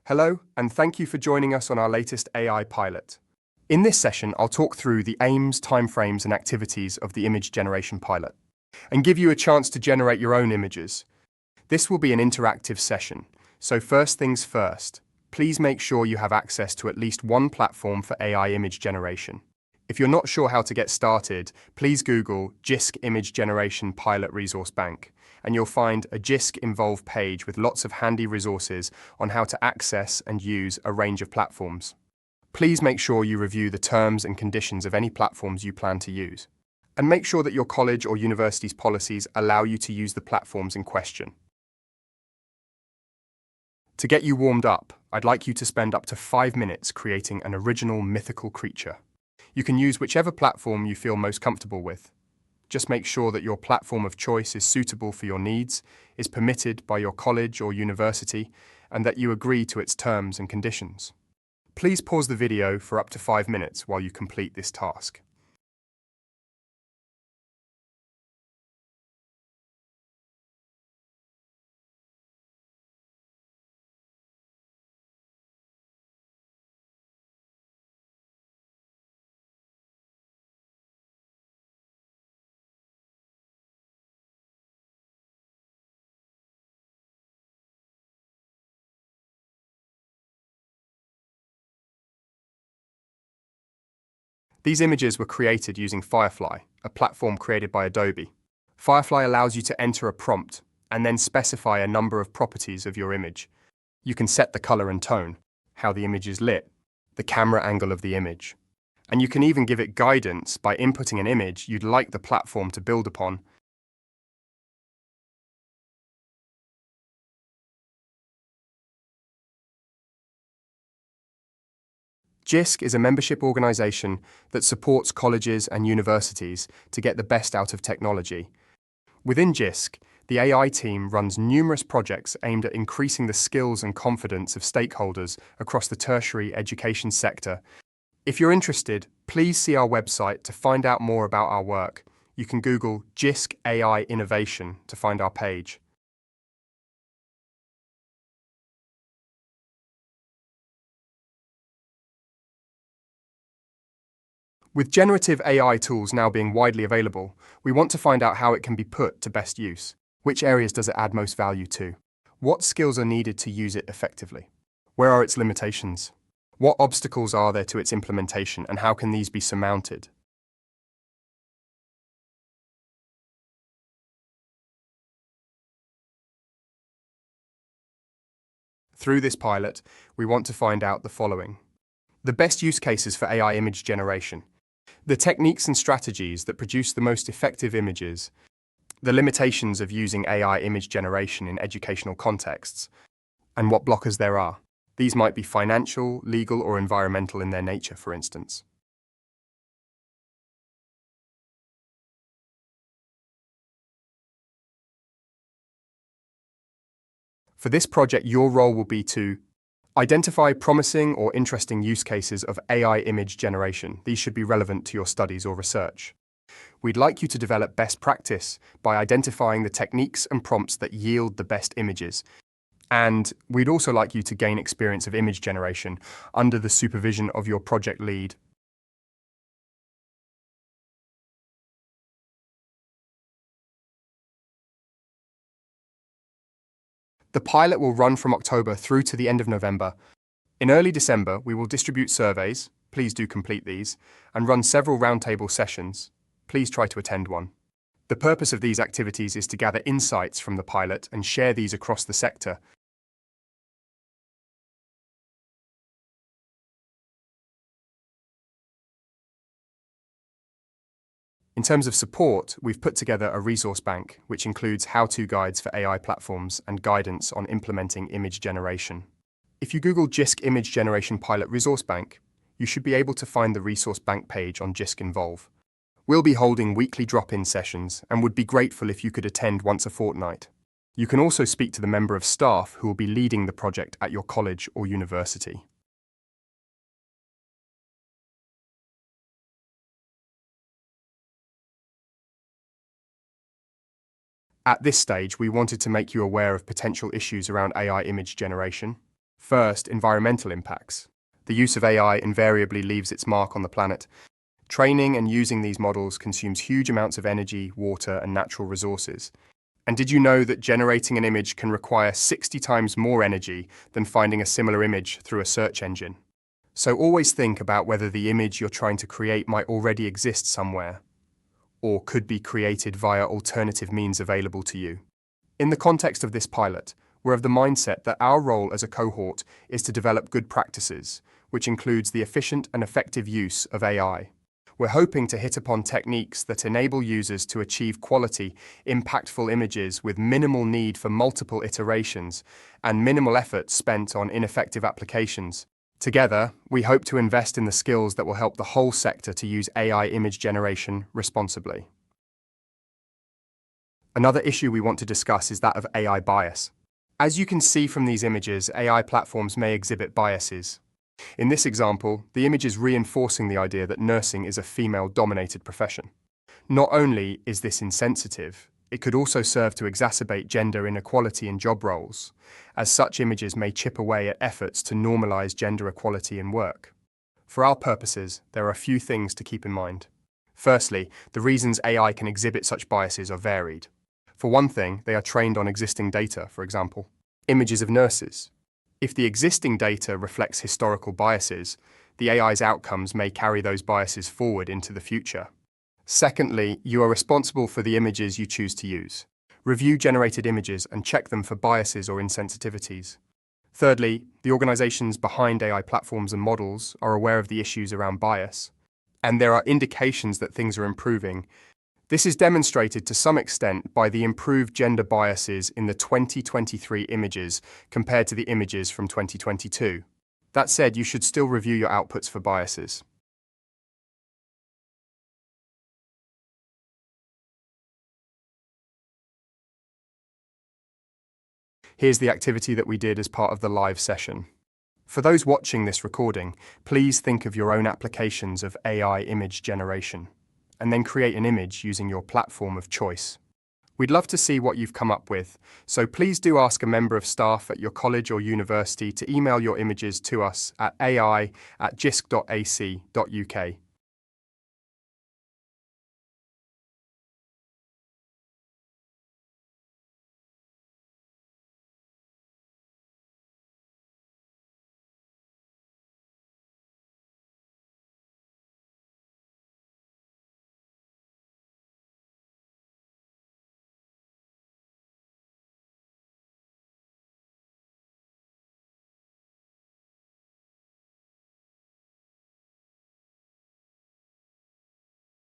Hello, and thank you for joining us on our latest AI pilot. In this session, I'll talk through the aims, timeframes, and activities of the image generation pilot, and give you a chance to generate your own images. This will be an interactive session, so first things first, please make sure you have access to at least one platform for AI image generation. If you're not sure how to get started, please Google Jisc Image Generation Pilot Resource Bank, and you'll find a Jisc Involve page with lots of handy resources on how to access and use a range of platforms. Please make sure you review the terms and conditions of any platforms you plan to use, and make sure that your college or university's policies allow you to use the platforms in question. To get you warmed up, I'd like you to spend up to 5 minutes creating an original mythical creature. You can use whichever platform you feel most comfortable with. Just make sure that your platform of choice is suitable for your needs, is permitted by your college or university, and that you agree to its terms and conditions. Please pause the video for up to 5 minutes while you complete this task. These images were created using Firefly, a platform created by Adobe. Firefly allows you to enter a prompt and then specify a number of properties of your image. You can set the color and tone, how the image is lit, the camera angle of the image. And you can even give it guidance by inputting an image you'd like the platform to build upon. Jisc is a membership organization that supports colleges and universities to get the best out of technology. Within Jisc, the AI team runs numerous projects aimed at increasing the skills and confidence of stakeholders across the tertiary education sector. If you're interested, please see our website to find out more about our work. You can Google Jisc AI Innovation to find our page. With generative AI tools now being widely available, we want to find out how it can be put to best use. Which areas does it add most value to? What skills are needed to use it effectively? Where are its limitations? What obstacles are there to its implementation, and how can these be surmounted? Through this pilot, we want to find out the following: the best use cases for AI image generation, the techniques and strategies that produce the most effective images, the limitations of using AI image generation in educational contexts, and what blockers there are. These might be financial, legal, or environmental in their nature, for instance. For this project, your role will be to identify promising or interesting use cases of AI image generation. These should be relevant to your studies or research. We'd like you to develop best practice by identifying the techniques and prompts that yield the best images. And we'd also like you to gain experience of image generation under the supervision of your project lead. The pilot will run from October through to the end of November. In early December, we will distribute surveys, please do complete these, and run several roundtable sessions. Please try to attend one. The purpose of these activities is to gather insights from the pilot and share these across the sector. In terms of support, we've put together a resource bank, which includes how-to guides for AI platforms and guidance on implementing image generation. If you Google Jisc Image Generation Pilot Resource Bank, you should be able to find the resource bank page on Jisc Involve. We'll be holding weekly drop-in sessions and would be grateful if you could attend once a fortnight. You can also speak to the member of staff who will be leading the project at your college or university. At this stage, we wanted to make you aware of potential issues around AI image generation. First, environmental impacts. The use of AI invariably leaves its mark on the planet. Training and using these models consumes huge amounts of energy, water, and natural resources. And did you know that generating an image can require 60 times more energy than finding a similar image through a search engine? So always think about whether the image you're trying to create might already exist somewhere, or could be created via alternative means available to you. In the context of this pilot, we're of the mindset that our role as a cohort is to develop good practices, which includes the efficient and effective use of AI. We're hoping to hit upon techniques that enable users to achieve quality, impactful images with minimal need for multiple iterations and minimal effort spent on ineffective applications. Together, we hope to invest in the skills that will help the whole sector to use AI image generation responsibly. Another issue we want to discuss is that of AI bias. As you can see from these images, AI platforms may exhibit biases. In this example, the image is reinforcing the idea that nursing is a female-dominated profession. Not only is this insensitive, it could also serve to exacerbate gender inequality in job roles, as such images may chip away at efforts to normalize gender equality in work. For our purposes, there are a few things to keep in mind. Firstly, the reasons AI can exhibit such biases are varied. For one thing, they are trained on existing data, for example, images of nurses. If the existing data reflects historical biases, the AI's outcomes may carry those biases forward into the future. Secondly, you are responsible for the images you choose to use. Review generated images and check them for biases or insensitivities. Thirdly, the organizations behind AI platforms and models are aware of the issues around bias, and there are indications that things are improving. This is demonstrated to some extent by the improved gender biases in the 2023 images compared to the images from 2022. That said, you should still review your outputs for biases. Here's the activity that we did as part of the live session. For those watching this recording, please think of your own applications of AI image generation, and then create an image using your platform of choice. We'd love to see what you've come up with, so please do ask a member of staff at your college or university to email your images to us at ai@jisc.ac.uk.